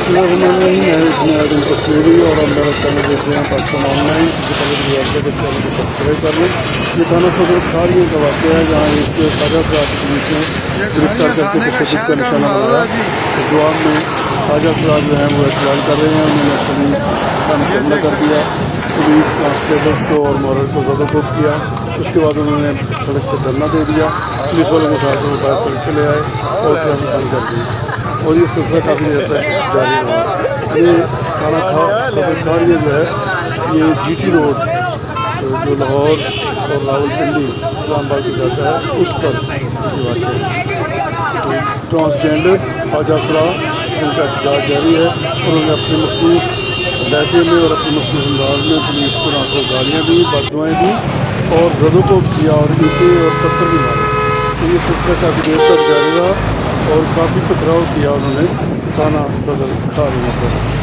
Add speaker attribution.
Speaker 1: नहीं है तस्वीरी और मेरा चैनल देख रहे हैं पाकिस्तान ऑनलाइन। सबसे पहले रियासत के चैनल को सब्सक्राइब कर लें। ये थाना सदर खारियन का वाक़या है जहाँ एक ताज़ा अफराद पुलिस ने गिरफ्तार करके तशद्दुद का निशाना बनाया। तो जवाब में ताज़ा अफराद जो हैं वो एहतजाज कर रहे हैं। उन्होंने पुलिस का मुकदमा कर दिया, पुलिस कांस्टेबल्स को और मॉरल को ज़बरदस्त किया। उसके बाद उन्होंने सड़क पर धरना दे दिया, पुलिस वालों को उठाकर उठा सड़क पर ले आए और ट्रैफिक बंद कर दी और ये सिलसिला काफ़ी देर तक जारी रहा। ये थाना सदर खारियन जो है ये GT रोड जो लाहौर और रावलपिंडी इस्लामाबाद को जाता है उस पर ये वाक़या है। तो ट्रांसजेंडर्स ख्वाजा अफराद जिनका एहतजाज जारी है, उन्होंने अपने मखसूस लहजे में और अपने मखसूस अंदाज में पुलिस को नासर गालियाँ दी, बददुआएँ दी और ज़दोकोब किया और ईंटें और पत्थर भी मारे। तो ये सिलसिला काफ़ी देर तक जारी रहा और काफ़ी पथराव किया उन्होंने थाना सदर खारियन पर।